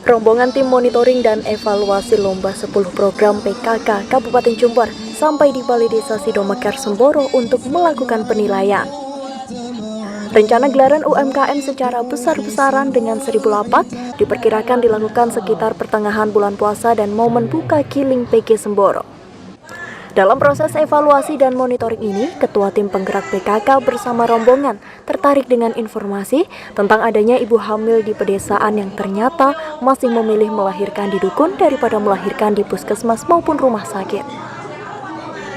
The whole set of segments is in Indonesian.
Rombongan tim monitoring dan evaluasi lomba 10 program PKK Kabupaten Jember sampai di Balai Desa Sidomekar Semboro untuk melakukan penilaian. Rencana gelaran UMKM secara besar-besaran dengan 1.000 lapak diperkirakan dilakukan sekitar pertengahan bulan puasa dan momen buka Kiling PG Semboro. Dalam proses evaluasi dan monitoring ini, Ketua Tim Penggerak PKK bersama rombongan tertarik dengan informasi tentang adanya ibu hamil di pedesaan yang ternyata masih memilih melahirkan di dukun daripada melahirkan di puskesmas maupun rumah sakit.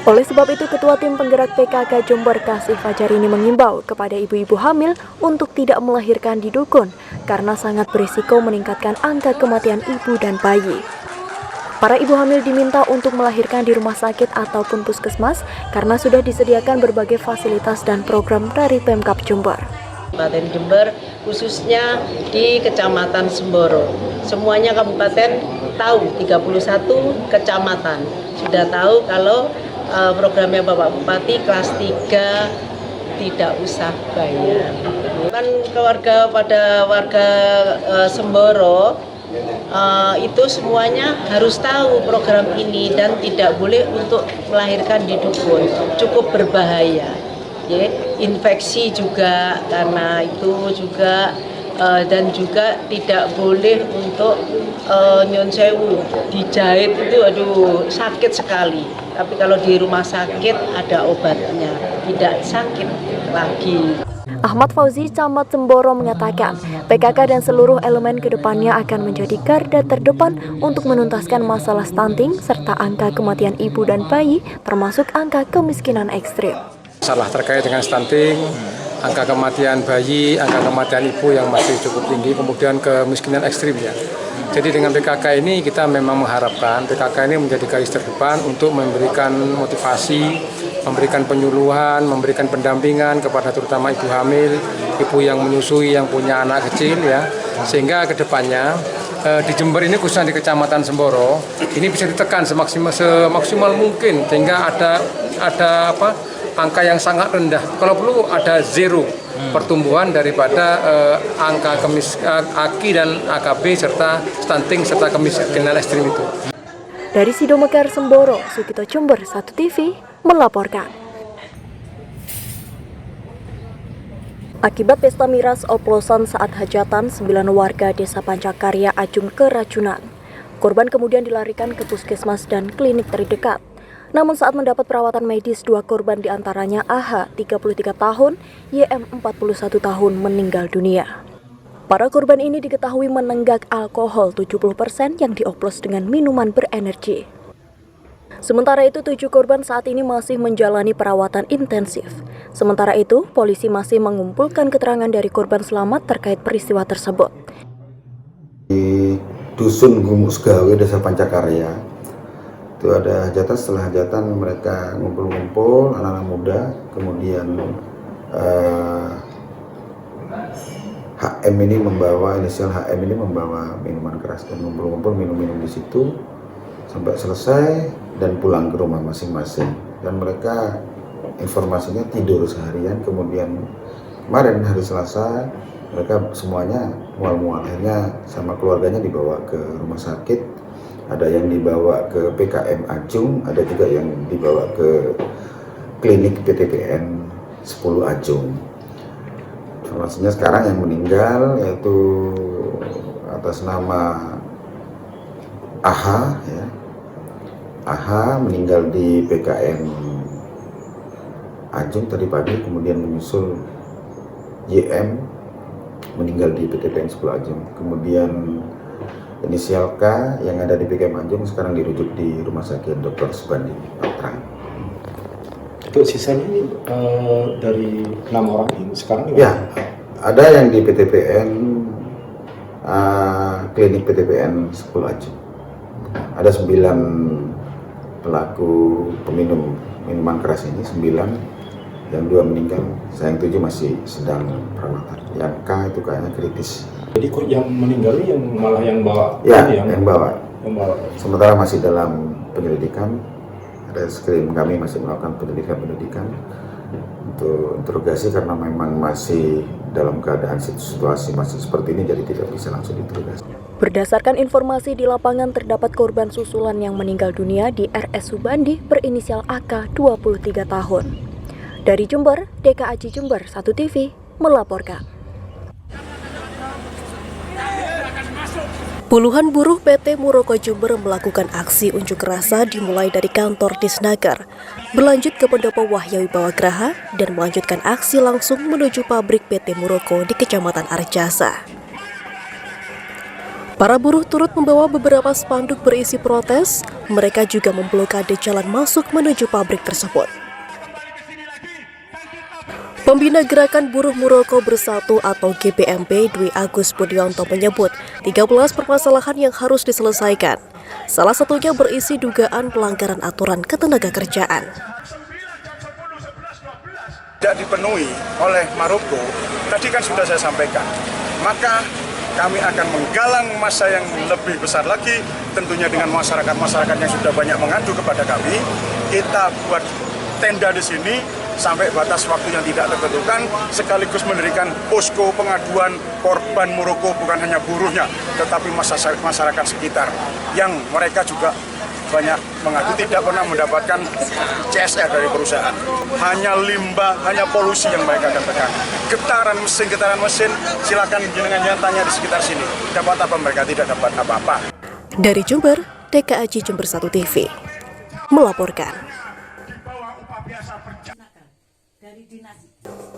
Oleh sebab itu, Ketua Tim Penggerak PKK Jember Kasih Fajar ini mengimbau kepada ibu-ibu hamil untuk tidak melahirkan di dukun karena sangat berisiko meningkatkan angka kematian ibu dan bayi. Para ibu hamil diminta untuk melahirkan di rumah sakit ataupun puskesmas karena sudah disediakan berbagai fasilitas dan program dari Pemkab Jember. Kabupaten Jember khususnya di Kecamatan Semboro. Semuanya kabupaten tahu, 31 kecamatan sudah tahu kalau programnya Bapak Bupati kelas 3 tidak usah bayar. Kan warga Semboro itu semuanya harus tahu program ini dan tidak boleh untuk melahirkan di dukun, cukup berbahaya ya, infeksi juga karena itu juga dan juga tidak boleh untuk nyon sewu dijahit itu sakit sekali, tapi kalau di rumah sakit ada obatnya, tidak sakit lagi. Ahmad Fauzi, Camat Semboro mengatakan, PKK dan seluruh elemen kedepannya akan menjadi garda terdepan untuk menuntaskan masalah stunting serta angka kematian ibu dan bayi, termasuk angka kemiskinan ekstrim. Masalah terkait dengan stunting, angka kematian bayi, angka kematian ibu yang masih cukup tinggi, kemudian kemiskinan ekstrim ya. Jadi dengan PKK ini kita memang mengharapkan PKK ini menjadi garis terdepan untuk memberikan motivasi, memberikan penyuluhan, memberikan pendampingan kepada terutama ibu hamil, ibu yang menyusui, yang punya anak kecil ya, sehingga kedepannya di Jember ini khususnya di Kecamatan Semboro ini bisa ditekan semaksimal mungkin sehingga ada angka yang sangat rendah. Kalau perlu ada zero pertumbuhan daripada angka AKI dan AKB serta stunting serta kemiskinan ekstrim itu. Dari Sidomekar Semboro, Sukito Jember 1 TV melaporkan. Akibat pesta miras oplosan saat hajatan, 9 warga desa Pancakarya Ajung keracunan. Korban kemudian dilarikan ke puskesmas dan klinik terdekat. Namun saat mendapat perawatan medis, 2 korban diantaranya AH 33 tahun, YM 41 tahun meninggal dunia. Para korban ini diketahui menenggak alkohol 70% yang dioplos dengan minuman berenergi. Sementara itu 7 korban saat ini masih menjalani perawatan intensif. Sementara itu, polisi masih mengumpulkan keterangan dari korban selamat terkait peristiwa tersebut. Di Dusun Gumus Gawe, Desa Pancakarya, itu ada hajatan. Setelah hajatan mereka ngumpul-ngumpul, anak-anak muda, kemudian inisial HM ini membawa minuman keras dan ngumpul-ngumpul minum-minum di situ sampai selesai dan pulang ke rumah masing-masing. Dan mereka informasinya tidur seharian, kemudian kemarin hari Selasa mereka semuanya mual-mual, akhirnya sama keluarganya dibawa ke rumah sakit. Ada yang dibawa ke PKM Ajung, ada juga yang dibawa ke klinik PTPN 10 Ajung. Informasinya sekarang yang meninggal yaitu atas nama AH ya. AH meninggal di PKM Ajung tadi pagi, kemudian menyusul YM meninggal di PTPN 10 Ajung. Kemudian inisial K yang ada di PKM Ajung sekarang dirujuk di Rumah Sakit Dr. Subandi Patrang. Itu sisanya dari 6 orang ini sekarang gimana? Ya, ada yang di PTPN klinik PTPN 10 Ajung. Ada 9 pelaku peminum minuman keras ini, 9, yang 2 meninggal, yang 7 masih sedang perawatan. Yang K itu kayaknya kritis. Jadi kok yang meninggal ini malah yang bawa? Ya, yang bawa. Yang bawa. Sementara masih dalam penyelidikan, reskrim kami masih melakukan penyelidikan untuk interogasi karena memang masih dalam keadaan situasi masih seperti ini, jadi tidak bisa langsung ditugas. Berdasarkan informasi di lapangan, terdapat korban susulan yang meninggal dunia di RS Subandi berinisial AK 23 tahun. Dari Jember, DKAJ Jember 1 TV melaporkan. Puluhan buruh PT Muroko Jember melakukan aksi unjuk rasa dimulai dari kantor Disnaker, berlanjut ke Pendopo Wahya Wibawagraha dan melanjutkan aksi langsung menuju pabrik PT Muroko di Kecamatan Arjasa. Para buruh turut membawa beberapa spanduk berisi protes, mereka juga memblokade jalan masuk menuju pabrik tersebut. Pembina Gerakan Buruh Muroko Bersatu atau GBMB Dwi Agus Budionto menyebut 13 permasalahan yang harus diselesaikan. Salah satunya berisi dugaan pelanggaran aturan ketenagakerjaan. Tidak dipenuhi oleh Maroko, tadi kan sudah saya sampaikan. Maka kami akan menggalang massa yang lebih besar lagi, tentunya dengan masyarakat-masyarakat yang sudah banyak mengadu kepada kami. Kita buat tenda di sini sampai batas waktu yang tidak tertentukan, sekaligus mendirikan posko pengaduan korban Muroko, bukan hanya buruhnya, tetapi masyarakat sekitar yang mereka juga banyak mengadu tidak pernah mendapatkan CSR dari perusahaan. Hanya limbah, hanya polusi yang mereka katakan. Getaran mesin, silakan jenengan tanya di sekitar sini. Dapat apa mereka? Tidak dapat apa-apa. Dari Jember, DKAJ Jember 1 TV melaporkan.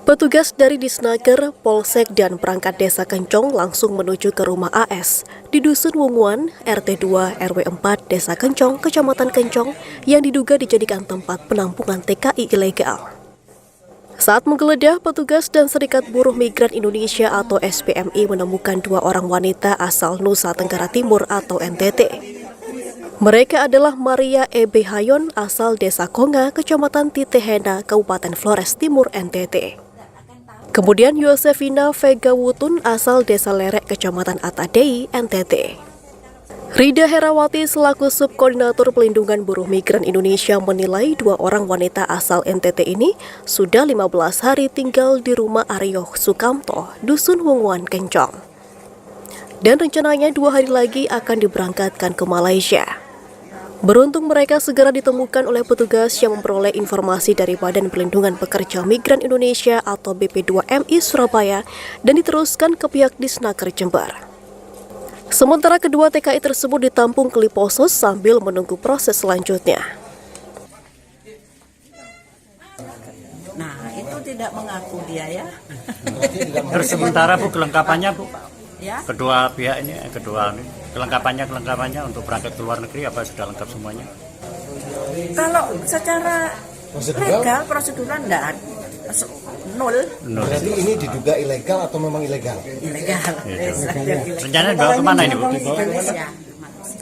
Petugas dari Disnaker, Polsek, dan perangkat desa Kencong langsung menuju ke rumah AS di Dusun Wunguan, RT 2 RW 4 Desa Kencong, Kecamatan Kencong, yang diduga dijadikan tempat penampungan TKI ilegal. Saat menggeledah, petugas dan Serikat Buruh Migran Indonesia atau SPMI menemukan 2 orang wanita asal Nusa Tenggara Timur atau NTT. Mereka adalah Maria E.B. Hayon asal Desa Konga, Kecamatan Titehena, Kabupaten Flores Timur, NTT. Kemudian Yosefina Vega Wutun asal Desa Lerek, Kecamatan Atadei, NTT. Rida Herawati selaku Subkoordinator Pelindungan Buruh Migran Indonesia menilai 2 orang wanita asal NTT ini sudah 15 hari tinggal di rumah Aryo Sukamto, Dusun Wunguan, Kencong. Dan rencananya 2 hari lagi akan diberangkatkan ke Malaysia. Beruntung mereka segera ditemukan oleh petugas yang memperoleh informasi dari Badan Pelindungan Pekerja Migran Indonesia atau BP2MI Surabaya dan diteruskan ke pihak Disnaker Jember. Sementara kedua TKI tersebut ditampung ke Liposos sambil menunggu proses selanjutnya. Nah, itu tidak mengaku dia ya. Terus sementara Bu kelengkapannya Bu? Ya. Kedua pihak ini, kelengkapannya untuk berangkat ke luar negeri apa sudah lengkap semuanya? Kalau secara legal prosedural enggak nol. Berarti ini diduga ilegal atau memang ilegal? Ilegal. Rencana dibawa kemana ini Bu?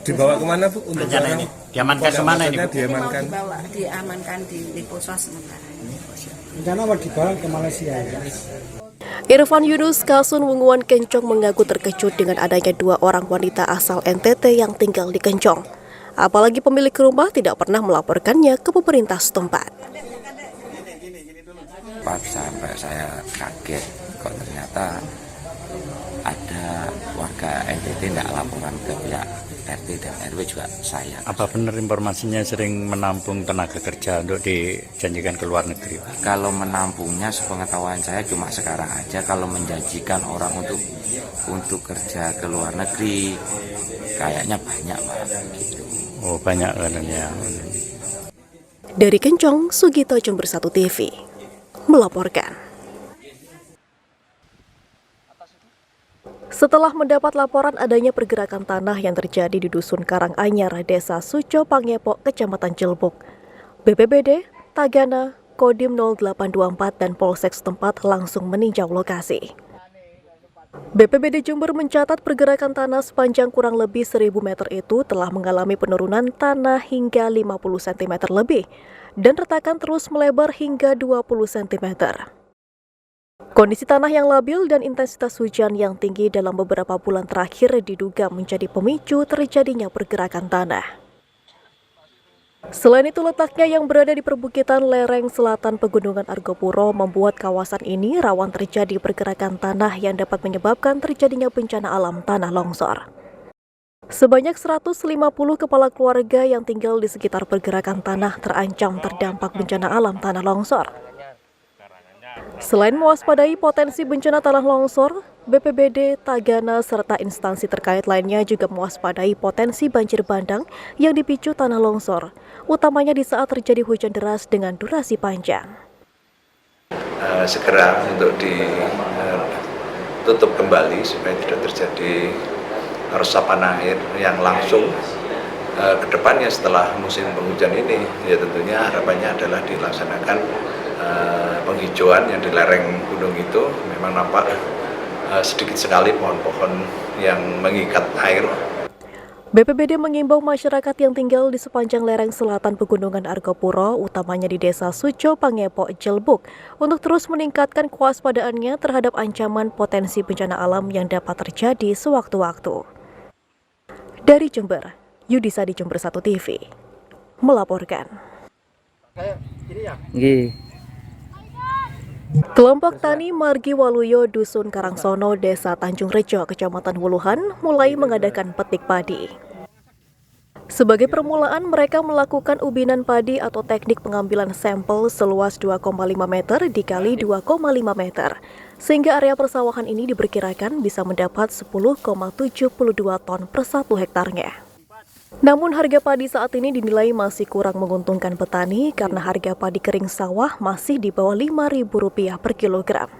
Dibawa kemana Bu? Rencana ini diamankan kemana ini Bu? Diamankan di Liposos sementara. Rencana mau dibawa ke Malaysia ya? Irfan Yunus Kasun Wunguan Kencong mengaku terkejut dengan adanya 2 orang wanita asal NTT yang tinggal di Kencong. Apalagi pemilik rumah tidak pernah melaporkannya ke pemerintah setempat. Sampai saya kaget kok ternyata ada warga NTT tidak laporan ke pihak RT dan RW juga saya. Apa benar informasinya sering menampung tenaga kerja untuk dijanjikan ke luar negeri? Kalau menampungnya sepengetahuan saya cuma sekarang aja, kalau menjanjikan orang untuk kerja ke luar negeri kayaknya banyak Pak gitu. Oh banyak katanya. Dari Kencong, Sugito Jember 1 TV melaporkan. Setelah mendapat laporan adanya pergerakan tanah yang terjadi di Dusun Karanganyar, Desa Suco Pangepok, Kecamatan Jelbok, BPBD, Tagana, Kodim 0824 dan Polsek setempat langsung meninjau lokasi. BPBD Jember mencatat pergerakan tanah sepanjang kurang lebih 1.000 meter itu telah mengalami penurunan tanah hingga 50 cm lebih dan retakan terus melebar hingga 20 cm. Kondisi tanah yang labil dan intensitas hujan yang tinggi dalam beberapa bulan terakhir diduga menjadi pemicu terjadinya pergerakan tanah. Selain itu, letaknya yang berada di perbukitan lereng selatan Pegunungan Argopuro membuat kawasan ini rawan terjadi pergerakan tanah yang dapat menyebabkan terjadinya bencana alam tanah longsor. Sebanyak 150 kepala keluarga yang tinggal di sekitar pergerakan tanah terancam terdampak bencana alam tanah longsor. Selain mewaspadai potensi bencana tanah longsor, BPBD, Tagana, serta instansi terkait lainnya juga mewaspadai potensi banjir bandang yang dipicu tanah longsor, utamanya di saat terjadi hujan deras dengan durasi panjang. Segera untuk ditutup kembali supaya tidak terjadi resapan air yang langsung ke depannya setelah musim penghujan ini. Ya tentunya harapannya adalah dilaksanakan penghijauan yang di lereng gunung itu. Memang nampak sedikit sekali pohon-pohon yang mengikat air. BPBD mengimbau masyarakat yang tinggal di sepanjang lereng selatan Pegunungan Argopuro, utamanya di Desa Suco, Pangepok, Jelbuk, untuk terus meningkatkan kewaspadaannya terhadap ancaman potensi bencana alam yang dapat terjadi sewaktu-waktu. Dari Jember, Yudisa di Jember 1 TV melaporkan. Kelompok tani Margi Waluyo Dusun Karangsono, Desa Tanjung Rejo, Kecamatan Wuluhan, mulai mengadakan petik padi. Sebagai permulaan, mereka melakukan ubinan padi atau teknik pengambilan sampel seluas 2,5 meter dikali 2,5 meter, sehingga area persawahan ini diperkirakan bisa mendapat 10,72 ton per 1 hektarnya. Namun harga padi saat ini dinilai masih kurang menguntungkan petani karena harga padi kering sawah masih di bawah Rp5.000 per kilogram.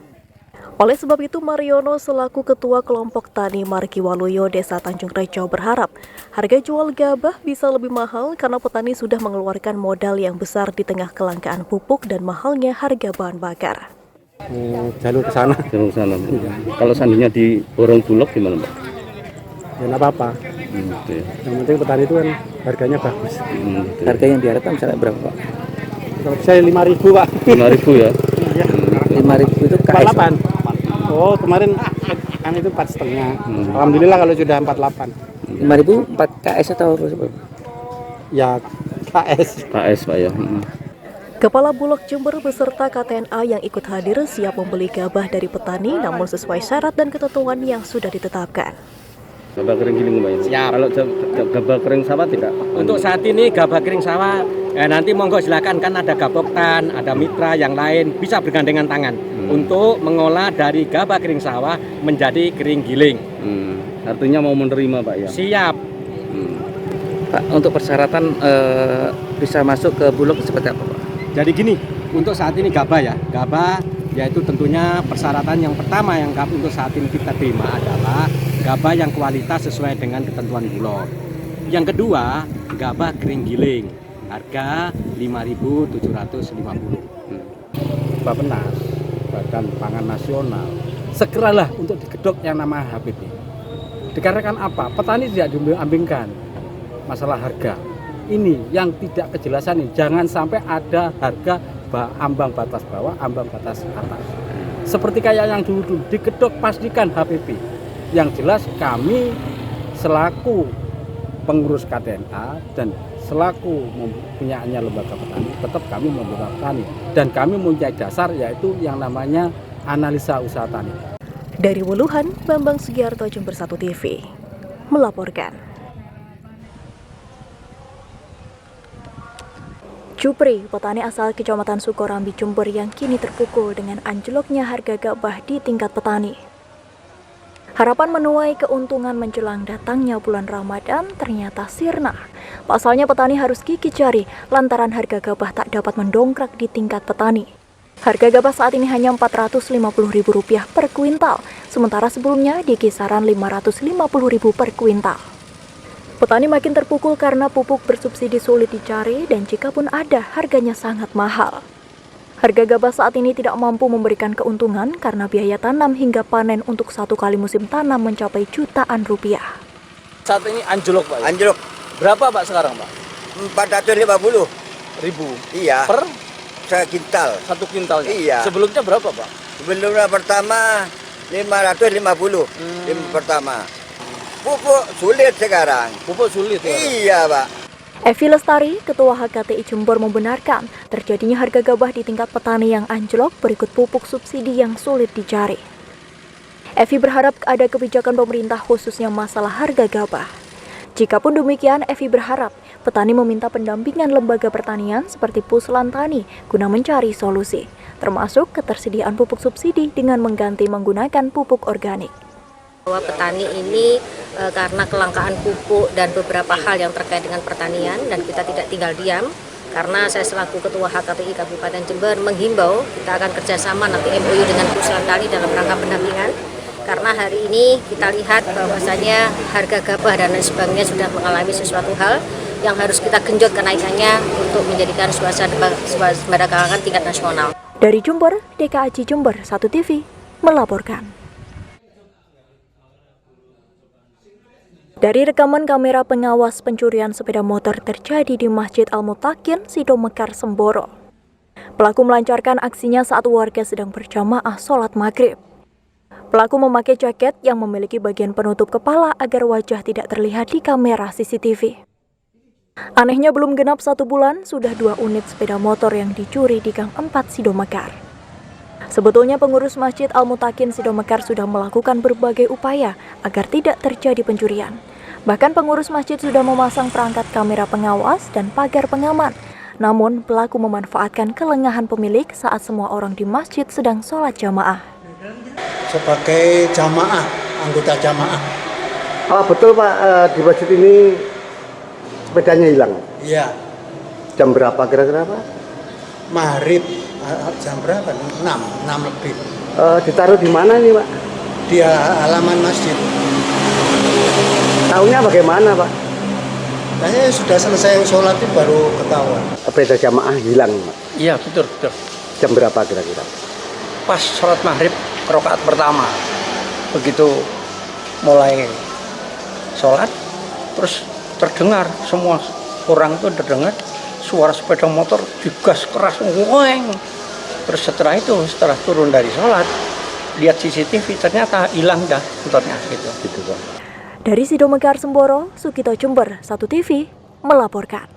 Oleh sebab itu, Mariono selaku Ketua Kelompok Tani Margi Waluyo Desa Tanjung Rejo berharap harga jual gabah bisa lebih mahal karena petani sudah mengeluarkan modal yang besar di tengah kelangkaan pupuk dan mahalnya harga bahan bakar. Jalur ke sana. Kalau seandainya diborong Bulog gimana, Pak? Ya nggak apa-apa. Yang penting petani itu kan harganya bagus. Harga yang diharapkan misalnya berapa, Pak? Kalau saya 5.000, Pak. 5.000 ya? Iya. 5.000 itu KS. 48. Oh, kemarin kan itu 4,5. Alhamdulillah kalau sudah 48. 5.000 4 KS atau apa? Ya KS. KS, Pak ya. Kepala Bulog Jember beserta KTNA yang ikut hadir siap membeli gabah dari petani namun sesuai syarat dan ketentuan yang sudah ditetapkan. Gabah kering giling, Mbak. Siap. Kalau gabah kering sawah tidak? Untuk saat ini gabah kering sawah, nanti monggo silakan, kan ada Gaboktan, ada mitra yang lain bisa bergandengan tangan untuk mengolah dari gabah kering sawah menjadi kering giling. Artinya mau menerima, Pak ya? Siap. Pak, untuk persyaratan bisa masuk ke Bulog seperti apa, Pak? Jadi gini, untuk saat ini gabah ya, gabah yaitu tentunya persyaratan yang pertama yang untuk saat ini kita terima adalah gabah yang kualitas sesuai dengan ketentuan Bulog. Yang kedua, gabah kering giling, harga Rp5.750. Bappenas, Badan Pangan Nasional, segeralah untuk digedok yang nama HPP. Dikarenakan apa? Petani tidak diambingkan masalah harga. Ini yang tidak kejelasan ini, jangan sampai ada harga ambang batas bawah, ambang batas atas. Seperti kayak yang dulu digedok, pastikan HPP. Yang jelas kami selaku pengurus KTNA dan selaku mempunyainya lembaga petani, tetap kami membela petani. Dan kami mempunyai dasar yaitu yang namanya analisa usaha tani. Dari Wuluhan, Bambang Sugiarto, Jember 1 TV melaporkan. Cupri, petani asal Kecamatan Sukorambi, Jember yang kini terpukul dengan anjloknya harga gabah di tingkat petani. Harapan menuai keuntungan menjelang datangnya bulan Ramadan ternyata sirna. Pasalnya petani harus gigit jari lantaran harga gabah tak dapat mendongkrak di tingkat petani. Harga gabah saat ini hanya Rp450.000 per kuintal, sementara sebelumnya di kisaran Rp550.000 per kuintal. Petani makin terpukul karena pupuk bersubsidi sulit dicari dan jika pun ada, harganya sangat mahal. Harga gabah saat ini tidak mampu memberikan keuntungan karena biaya tanam hingga panen untuk satu kali musim tanam mencapai jutaan rupiah. Saat ini anjlok, Pak? Anjlok. Berapa, Pak, sekarang, Pak? 450.000. Iya. Per? Sekintal. Satu kintalnya? Iya. Sebelumnya berapa, Pak? Sebelumnya pertama 550. Pertama. Pupuk sulit sekarang. Pupuk sulit ya? Iya, Pak. Evi Lestari, Ketua HKTI Jember membenarkan terjadinya harga gabah di tingkat petani yang anjlok berikut pupuk subsidi yang sulit dicari. Evi berharap ada kebijakan pemerintah khususnya masalah harga gabah. Jikapun demikian, Evi berharap petani meminta pendampingan lembaga pertanian seperti Puslan Tani guna mencari solusi, termasuk ketersediaan pupuk subsidi dengan mengganti menggunakan pupuk organik. Bahwa petani ini karena kelangkaan pupuk dan beberapa hal yang terkait dengan pertanian, dan kita tidak tinggal diam, karena saya selaku Ketua HKTI Kabupaten Jember menghimbau kita akan kerjasama nanti MOU dengan Puslan Tani dalam rangka pendampingan, karena hari ini kita lihat bahwasanya harga gabah dan lain sebagainya sudah mengalami sesuatu hal yang harus kita genjot kenaikannya untuk menjadikan swasembada pangan tingkat nasional. Dari Jember, DKAJ Jember 1 TV melaporkan. Dari rekaman kamera pengawas pencurian sepeda motor terjadi di Masjid Al-Mutakin, Sidomekar, Semboro. Pelaku melancarkan aksinya saat warga sedang berjamaah sholat maghrib. Pelaku memakai jaket yang memiliki bagian penutup kepala agar wajah tidak terlihat di kamera CCTV. Anehnya belum genap 1 bulan, sudah 2 unit sepeda motor yang dicuri di Gang 4 Sidomekar. Sebetulnya pengurus Masjid Al-Mutakin Sidomekar sudah melakukan berbagai upaya agar tidak terjadi pencurian. Bahkan pengurus masjid sudah memasang perangkat kamera pengawas dan pagar pengaman. Namun pelaku memanfaatkan kelengahan pemilik saat semua orang di masjid sedang sholat jamaah. Sebagai jamaah, anggota jamaah. Oh betul Pak, di masjid ini sepedanya hilang? Iya. Jam berapa kira-kira Pak? Maghrib. Jam berapa? 6 lebih. Ditaruh di mana ini Pak? Di halaman masjid. Tahunya bagaimana Pak? Kayaknya sudah selesai sholat itu baru ketahuan. Sepeda jamaah hilang Pak? Iya betul. Jam berapa kira-kira? Pas sholat maghrib rakaat pertama. Begitu mulai sholat, terus terdengar semua orang itu terdengar suara sepeda motor digas keras, weng. Terus setelah turun dari sholat, lihat CCTV ternyata hilang dah motornya gitu. Dari Sidomekar, Semboro, Sukito Jember 1 TV melaporkan.